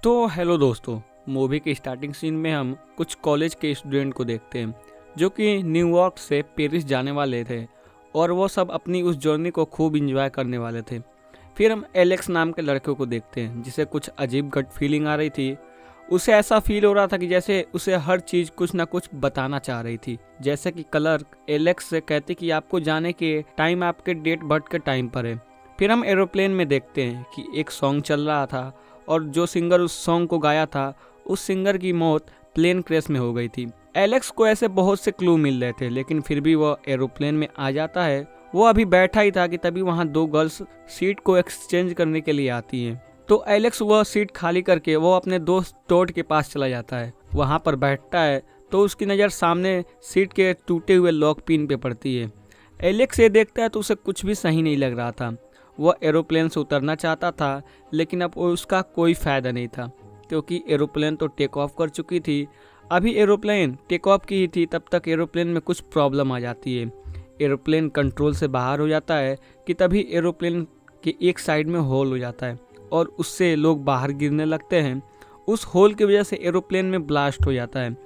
तो हेलो दोस्तों, मूवी के स्टार्टिंग सीन में हम कुछ कॉलेज के स्टूडेंट को देखते हैं जो कि न्यूयॉर्क से पेरिस जाने वाले थे और वो सब अपनी उस जर्नी को खूब इंजॉय करने वाले थे। फिर हम एलेक्स नाम के लड़के को देखते हैं जिसे कुछ अजीब गट फीलिंग आ रही थी। उसे ऐसा फील हो रहा था कि जैसे उसे हर चीज़ कुछ ना कुछ बताना चाह रही थी। जैसे कि क्लर्क एलेक्स से कहते कि आपको जाने के टाइम आपके डेट बर्थ के टाइम पर है। फिर हम एरोप्लेन में देखते हैं कि एक सॉन्ग चल रहा था और जो सिंगर उस सॉन्ग को गाया था उस सिंगर की मौत प्लेन क्रैश में हो गई थी। एलेक्स को ऐसे बहुत से क्लू मिल रहे थे लेकिन फिर भी वह एरोप्लेन में आ जाता है। वो अभी बैठा ही था कि तभी वहाँ दो गर्ल्स सीट को एक्सचेंज करने के लिए आती हैं। तो एलेक्स वह सीट खाली करके वो अपने दोस्त टोड के पास चला जाता है। वहाँ पर बैठता है तो उसकी नज़र सामने सीट के टूटे हुए लॉक पिन पे पड़ती है। एलेक्स ये देखता है तो उसे कुछ भी सही नहीं लग रहा था। वह एरोप्लेन से उतरना चाहता था लेकिन अब उसका कोई फ़ायदा नहीं था क्योंकि एरोप्लेन तो टेक ऑफ कर चुकी थी। अभी एरोप्लेन टेक ऑफ की ही थी तब तक एरोप्लेन में कुछ प्रॉब्लम आ जाती है। एरोप्लेन कंट्रोल से बाहर हो जाता है कि तभी एरोप्लेन के एक साइड में होल हो जाता है और उससे लोग बाहर गिरने लगते हैं। उस होल की वजह से एरोप्लेन में ब्लास्ट हो जाता है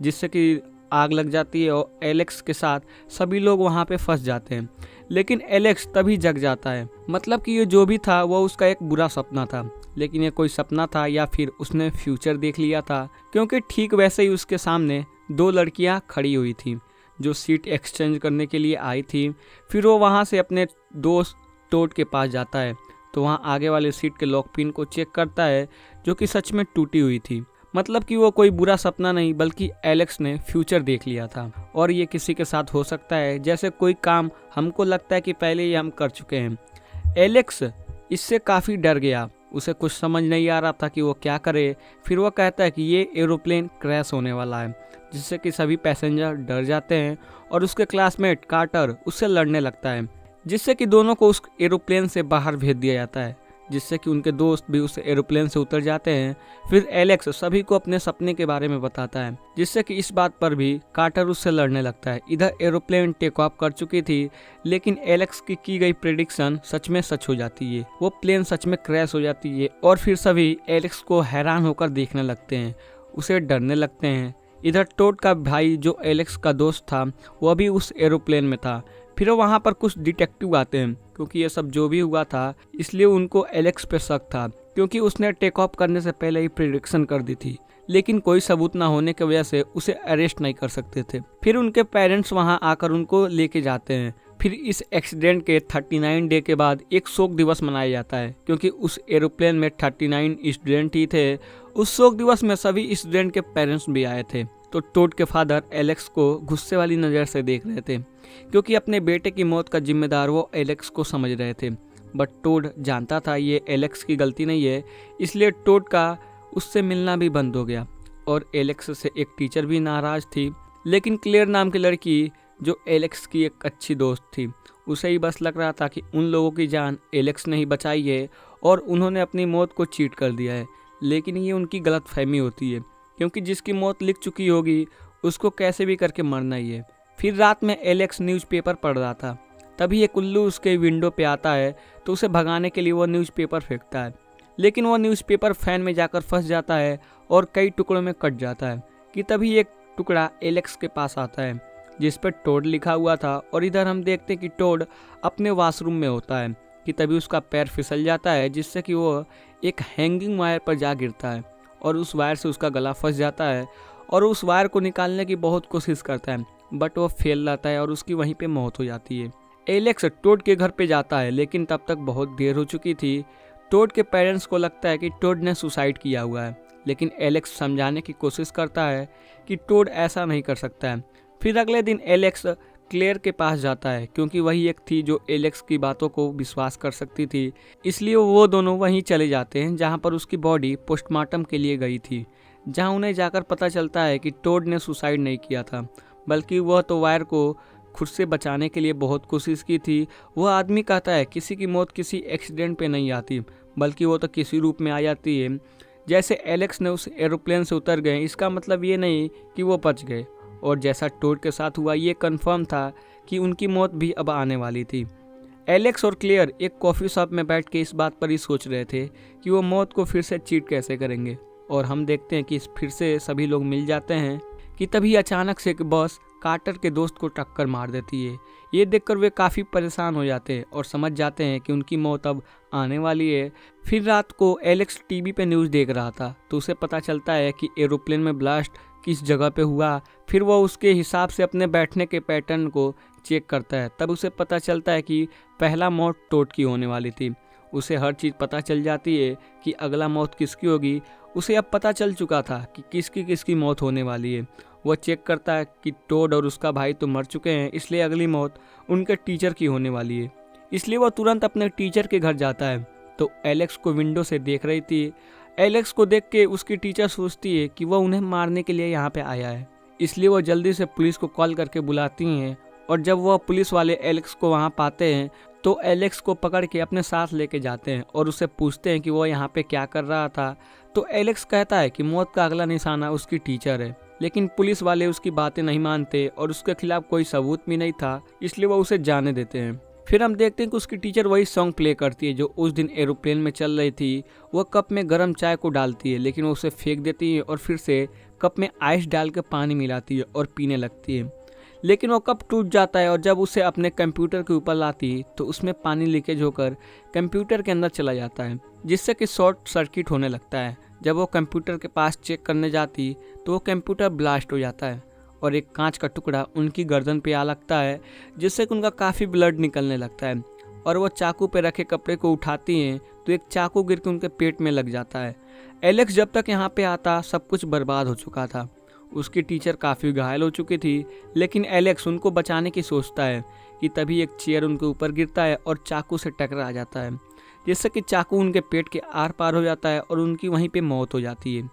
जिससे कि आग लग जाती है और एलेक्स के साथ सभी लोग वहाँ पे फंस जाते हैं। लेकिन एलेक्स तभी जग जाता है। मतलब कि ये जो भी था वो उसका एक बुरा सपना था, लेकिन ये कोई सपना था या फिर उसने फ्यूचर देख लिया था क्योंकि ठीक वैसे ही उसके सामने दो लड़कियाँ खड़ी हुई थी जो सीट एक्सचेंज करने के लिए आई थी। फिर वो वहाँ से अपने दोस्त टोड के पास जाता है तो वहाँ आगे वाले सीट के लॉक पिन को चेक करता है जो कि सच में टूटी हुई थी। मतलब कि वो कोई बुरा सपना नहीं बल्कि एलेक्स ने फ्यूचर देख लिया था और ये किसी के साथ हो सकता है जैसे कोई काम हमको लगता है कि पहले ही हम कर चुके हैं। एलेक्स इससे काफ़ी डर गया, उसे कुछ समझ नहीं आ रहा था कि वो क्या करे। फिर वो कहता है कि ये एरोप्लेन क्रैश होने वाला है जिससे कि सभी पैसेंजर डर जाते हैं और उसके क्लासमेट कार्टर उससे लड़ने लगता है जिससे कि दोनों को उस एरोप्लेन से बाहर भेज दिया जाता है जिससे कि उनके दोस्त भी उस एरोप्लेन से उतर जाते हैं। फिर एलेक्स सभी को अपने सपने के बारे में बताता है जिससे कि इस बात पर भी कार्टर उससे लड़ने लगता है। इधर एरोप्लेन टेक ऑफ कर चुकी थी लेकिन एलेक्स की गई प्रेडिक्शन सच में सच हो जाती है। वो प्लेन सच में क्रैश हो जाती है और फिर सभी एलेक्स को हैरान होकर देखने लगते हैं, उसे डरने लगते हैं। इधर टोड का भाई जो एलेक्स का दोस्त था वह भी उस एरोप्लेन में था। फिर वहाँ पर कुछ डिटेक्टिव आते हैं क्योंकि ये सब जो भी हुआ था इसलिए उनको एलेक्स पे शक था क्योंकि उसने टेक ऑफ करने से पहले ही प्रिडिक्शन कर दी थी, लेकिन कोई सबूत ना होने की वजह से उसे अरेस्ट नहीं कर सकते थे। फिर उनके पेरेंट्स वहाँ आकर उनको लेके जाते हैं। फिर इस एक्सीडेंट के 39 डे के बाद एक शोक दिवस मनाया जाता है क्योंकि उस एरोप्लेन में 39 स्टूडेंट ही थे। उस शोक दिवस में सभी स्टूडेंट के पेरेंट्स भी आए थे। तो टोड के फादर एलेक्स को गुस्से वाली नज़र से देख रहे थे क्योंकि अपने बेटे की मौत का जिम्मेदार वो एलेक्स को समझ रहे थे। बट टोड जानता था ये एलेक्स की गलती नहीं है, इसलिए टोड का उससे मिलना भी बंद हो गया। और एलेक्स से एक टीचर भी नाराज़ थी, लेकिन क्लेयर नाम की लड़की जो एलेक्स की एक अच्छी दोस्त थी उसे ही बस लग रहा था कि उन लोगों की जान एलेक्स ने ही बचाई है और उन्होंने अपनी मौत को चीट कर दिया है। लेकिन ये उनकी गलतफहमी होती है क्योंकि जिसकी मौत लिख चुकी होगी उसको कैसे भी करके मरना ही है। फिर रात में एलेक्स न्यूज़पेपर पढ़ रहा था, तभी एक उल्लू उसके विंडो पे आता है तो उसे भगाने के लिए वो न्यूज़पेपर फेंकता है, लेकिन वो न्यूज़पेपर फैन में जाकर फंस जाता है और कई टुकड़ों में कट जाता है कि तभी एक टुकड़ा एलेक्स के पास आता है जिस पर टोड लिखा हुआ था। और इधर हम देखते हैं कि टोड अपने वॉशरूम में होता है कि तभी उसका पैर फिसल जाता है जिससे कि वो एक हैंगिंग वायर पर जा गिरता है और उस वायर से उसका गला फंस जाता है और उस वायर को निकालने की बहुत कोशिश करता है बट वो फेल जाता है और उसकी वहीं पे मौत हो जाती है। एलेक्स टोड के घर पे जाता है लेकिन तब तक बहुत देर हो चुकी थी। टोड के पेरेंट्स को लगता है कि टोड ने सुसाइड किया हुआ है, लेकिन एलेक्स समझाने की कोशिश करता है कि टोड ऐसा नहीं कर सकता है। फिर अगले दिन एलेक्स क्लेयर के पास जाता है क्योंकि वही एक थी जो एलेक्स की बातों को विश्वास कर सकती थी, इसलिए वो दोनों वहीं चले जाते हैं जहाँ पर उसकी बॉडी पोस्टमार्टम के लिए गई थी, जहाँ उन्हें जाकर पता चलता है कि टोड ने सुसाइड नहीं किया था बल्कि वह तो वायर को खुद से बचाने के लिए बहुत कोशिश की थी। वह आदमी कहता है किसी की मौत किसी एक्सीडेंट पे नहीं आती बल्कि वो तो किसी रूप में आ जाती है। जैसे एलेक्स ने उस एरोप्लेन से उतर गए इसका मतलब ये नहीं कि वो बच गए, और जैसा टोड के साथ हुआ ये कंफर्म था कि उनकी मौत भी अब आने वाली थी। एलेक्स और क्लेयर एक कॉफ़ी शॉप में बैठ के इस बात पर ही सोच रहे थे कि वो मौत को फिर से चीट कैसे करेंगे। और हम देखते हैं कि फिर से सभी लोग मिल जाते हैं कि तभी अचानक से एक बस कार्टर के दोस्त को टक्कर मार देती है। ये देखकर वे काफ़ी परेशान हो जाते हैं और समझ जाते हैं कि उनकी मौत अब आने वाली है। फिर रात को एलेक्स टीवी पे न्यूज़ देख रहा था तो उसे पता चलता है कि एरोप्लेन में ब्लास्ट किस जगह पे हुआ। फिर वो उसके हिसाब से अपने बैठने के पैटर्न को चेक करता है। तब उसे पता चलता है कि पहला मौत टोट की होने वाली थी। उसे हर चीज़ पता चल जाती है कि अगला मौत किसकी होगी। उसे अब पता चल चुका था कि किसकी किसकी मौत होने वाली है। वह चेक करता है कि टोड और उसका भाई तो मर चुके हैं, इसलिए अगली मौत उनके टीचर की होने वाली है। इसलिए वह तुरंत अपने टीचर के घर जाता है तो एलेक्स को विंडो से देख रही थी। एलेक्स को देख के उसकी टीचर सोचती है कि वह उन्हें मारने के लिए यहाँ पे आया है, इसलिए वह जल्दी से पुलिस को कॉल करके बुलाती हैं। और जब वह पुलिस वाले एलेक्स को वहाँ पाते हैं तो एलेक्स को पकड़ के अपने साथ लेके जाते हैं और उससे पूछते हैं कि वह यहाँ पे क्या कर रहा था। तो एलेक्स कहता है कि मौत का अगला निशाना उसकी टीचर है, लेकिन पुलिस वाले उसकी बातें नहीं मानते और उसके खिलाफ कोई सबूत भी नहीं था, इसलिए वह उसे जाने देते हैं। फिर हम देखते हैं कि उसकी टीचर वही सॉन्ग प्ले करती है जो उस दिन एरोप्लेन में चल रही थी। वह कप में गर्म चाय को डालती है लेकिन वो उसे फेंक देती है और फिर से कप में आइस डाल के पानी मिलाती है और पीने लगती है, लेकिन वो कप टूट जाता है और जब उसे अपने कंप्यूटर के ऊपर लाती तो उसमें पानी लीकेज होकर कंप्यूटर के अंदर चला जाता है, जिससे कि शॉर्ट सर्किट होने लगता है। जब वो कंप्यूटर के पास चेक करने जाती तो वो कंप्यूटर ब्लास्ट हो जाता है और एक कांच का टुकड़ा उनकी गर्दन पे आ लगता है, जिससे कि उनका काफ़ी ब्लड निकलने लगता है। और वो चाकू पे रखे कपड़े को उठाती हैं तो एक चाकू गिर के उनके पेट में लग जाता है। एलेक्स जब तक यहाँ पे आता सब कुछ बर्बाद हो चुका था। उसकी टीचर काफ़ी घायल हो चुकी थी, लेकिन एलेक्स उनको बचाने की सोचता है कि तभी एक चेयर उनके ऊपर गिरता है और चाकू से टकरा जाता है, जिससे कि चाकू उनके पेट के आर पार हो जाता है और उनकी वहीं पे मौत हो जाती है।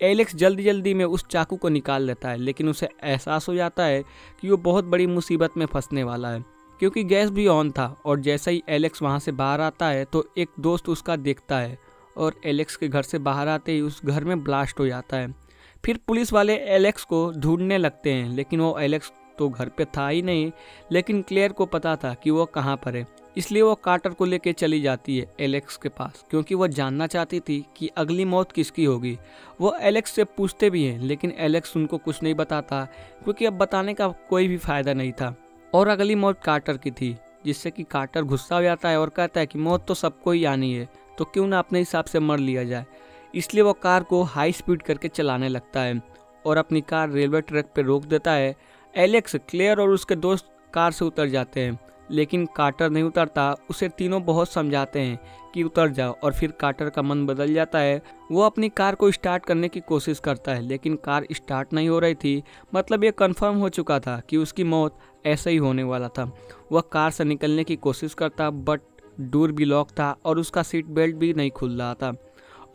एलेक्स जल्दी जल्दी में उस चाकू को निकाल लेता है, लेकिन उसे एहसास हो जाता है कि वो बहुत बड़ी मुसीबत में फंसने वाला है, क्योंकि गैस भी ऑन था। और जैसे ही एलेक्स वहाँ से बाहर आता है तो एक दोस्त उसका देखता है और एलेक्स के घर से बाहर आते ही उस घर में ब्लास्ट हो जाता है। फिर पुलिस वाले एलेक्स को ढूंढने लगते हैं, लेकिन वो एलेक्स तो घर पे था ही नहीं। लेकिन क्लेयर को पता था कि वो कहाँ पर है, इसलिए वो कार्टर को लेके चली जाती है एलेक्स के पास, क्योंकि वो जानना चाहती थी कि अगली मौत किसकी होगी। वो एलेक्स से पूछते भी हैं, लेकिन एलेक्स उनको कुछ नहीं बताता, क्योंकि अब बताने का कोई भी फायदा नहीं था। और अगली मौत कार्टर की थी, जिससे कि कार्टर गुस्सा हो जाता है और कहता है कि मौत तो सबको ही आनी है, तो क्यों ना अपने हिसाब से मर लिया जाए। इसलिए वो कार को हाई स्पीड करके चलाने लगता है और अपनी कार रेलवे ट्रैक पर रोक देता है। एलेक्स, क्लेयर और उसके दोस्त कार से उतर जाते हैं, लेकिन कार्टर नहीं उतरता। उसे तीनों बहुत समझाते हैं कि उतर जाओ, और फिर कार्टर का मन बदल जाता है। वो अपनी कार को स्टार्ट करने की कोशिश करता है, लेकिन कार स्टार्ट नहीं हो रही थी। मतलब ये कंफर्म हो चुका था कि उसकी मौत ऐसे ही होने वाला था। वह कार से निकलने की कोशिश करता, बट डोर भी लॉक था और उसका सीट बेल्ट भी नहीं खुल रहा था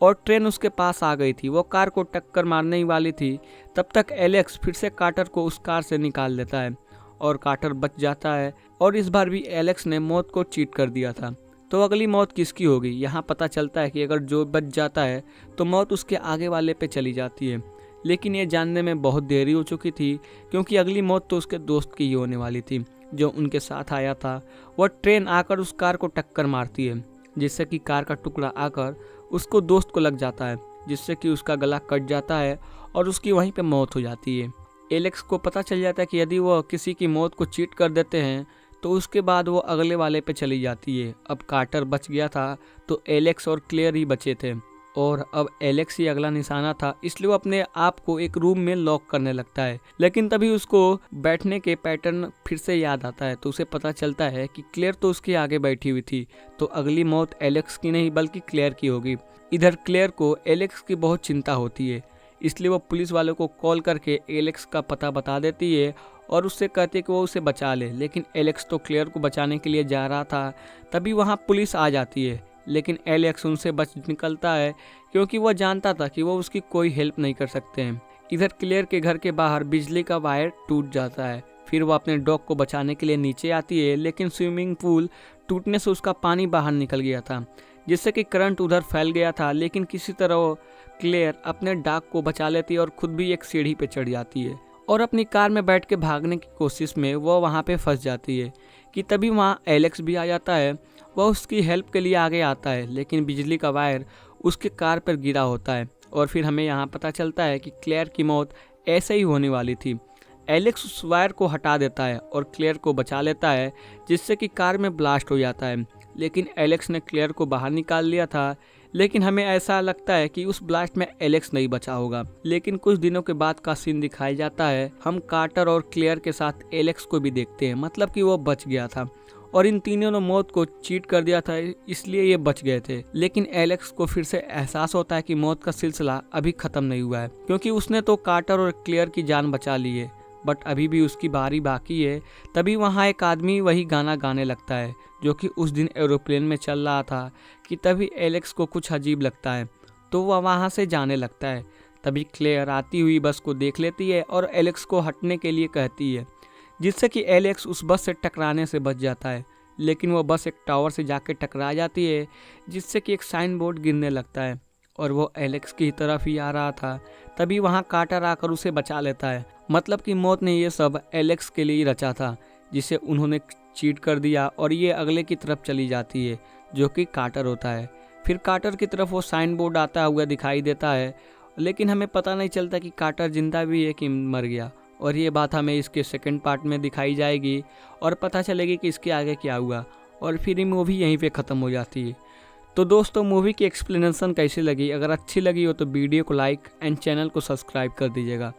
और ट्रेन उसके पास आ गई थी। वो कार को टक्कर मारने ही वाली थी। तब तक एलेक्स फिर से कार्टर को उस कार से निकाल लेता है और कार्टर बच जाता है। और इस बार भी एलेक्स ने मौत को चीट कर दिया था। तो अगली मौत किसकी होगी, यहाँ पता चलता है कि अगर जो बच जाता है तो मौत उसके आगे वाले पे चली जाती है। लेकिन ये जानने में बहुत देरी हो चुकी थी, क्योंकि अगली मौत तो उसके दोस्त की ही होने वाली थी जो उनके साथ आया था। वह ट्रेन आकर उस कार को टक्कर मारती है, जिससे कि कार का टुकड़ा आकर उसको दोस्त को लग जाता है, जिससे कि उसका गला कट जाता है और उसकी वहीं पे मौत हो जाती है। एलेक्स को पता चल जाता है कि यदि वह किसी की मौत को चीट कर देते हैं तो उसके बाद वो अगले वाले पे चली जाती है। अब कार्टर बच गया था तो एलेक्स और क्लेयर ही बचे थे, और अब एलेक्स ही अगला निशाना था, इसलिए वो अपने आप को एक रूम में लॉक करने लगता है। लेकिन तभी उसको बैठने के पैटर्न फिर से याद आता है, तो उसे पता चलता है कि क्लेयर तो उसके आगे बैठी हुई थी, तो अगली मौत एलेक्स की नहीं बल्कि क्लेयर की होगी। इधर क्लेयर को एलेक्स की बहुत चिंता होती है, इसलिए वो पुलिस वालों को कॉल करके एलेक्स का पता बता देती है और उससे कहती है कि वो उसे बचा ले। लेकिन एलेक्स तो क्लेयर को बचाने के लिए जा रहा था, तभी वहाँ पुलिस आ जाती है, लेकिन एलेक्स उनसे बच निकलता है, क्योंकि वह जानता था कि वो उसकी कोई हेल्प नहीं कर सकते हैं। इधर क्लेयर के घर के बाहर बिजली का वायर टूट जाता है। फिर वो अपने डॉग को बचाने के लिए नीचे आती है, लेकिन स्विमिंग पूल टूटने से उसका पानी बाहर निकल गया था, जिससे कि करंट उधर फैल गया था। लेकिन किसी तरह वो क्लेयर अपने डॉग को बचा लेती है और खुद भी एक सीढ़ी पे चढ़ जाती है और अपनी कार में बैठ के भागने की कोशिश में वो वहाँ पे फंस जाती है, कि तभी वहाँ एलेक्स भी आ जाता है। वह उसकी हेल्प के लिए आगे आता है, लेकिन बिजली का वायर उसके कार पर गिरा होता है और फिर हमें यहाँ पता चलता है कि क्लेयर की मौत ऐसे ही होने वाली थी। एलेक्स उस वायर को हटा देता है और क्लेयर को बचा लेता है, जिससे कि कार में ब्लास्ट हो जाता है। लेकिन एलेक्स ने क्लेयर को बाहर निकाल लिया था, लेकिन हमें ऐसा लगता है कि उस ब्लास्ट में एलेक्स नहीं बचा होगा। लेकिन कुछ दिनों के बाद का सीन दिखाया जाता है। हम कार्टर और क्लेयर के साथ एलेक्स को भी देखते हैं, मतलब कि वो बच गया था और इन तीनों ने मौत को चीट कर दिया था, इसलिए ये बच गए थे। लेकिन एलेक्स को फिर से एहसास होता है कि मौत का सिलसिला अभी खत्म नहीं हुआ है, क्योंकि उसने तो कार्टर और क्लेयर की जान बचा ली है, बट अभी भी उसकी बारी बाकी है। तभी वहाँ एक आदमी वही गाना गाने लगता है जो कि उस दिन एरोप्लेन में चल रहा था। कि तभी एलेक्स को कुछ अजीब लगता है, तो वह वहाँ से जाने लगता है। तभी क्लेयर आती हुई बस को देख लेती है और एलेक्स को हटने के लिए कहती है, जिससे कि एलेक्स उस बस से टकराने से बच जाता है। लेकिन वह बस एक टावर से जाकर टकरा जाती है, जिससे कि एक साइन बोर्ड गिरने लगता है और वो एलेक्स की तरफ ही आ रहा था। तभी वहाँ कार्टर आकर उसे बचा लेता है, मतलब कि मौत ने ये सब एलेक्स के लिए ही रचा था, जिसे उन्होंने चीट कर दिया और ये अगले की तरफ चली जाती है, जो कि कार्टर होता है। फिर कार्टर की तरफ वो साइन बोर्ड आता हुआ दिखाई देता है, लेकिन हमें पता नहीं चलता कि कार्टर जिंदा भी है कि मर गया। और ये बात हमें इसके सेकंड पार्ट में दिखाई जाएगी और पता चलेगी कि इसके आगे क्या हुआ, और फिर ये मूवी यहीं पे ख़त्म हो जाती है। तो दोस्तों, मूवी की एक्सप्लेनेशन कैसी लगी? अगर अच्छी लगी हो तो वीडियो को लाइक एंड चैनल को सब्सक्राइब कर दीजिएगा।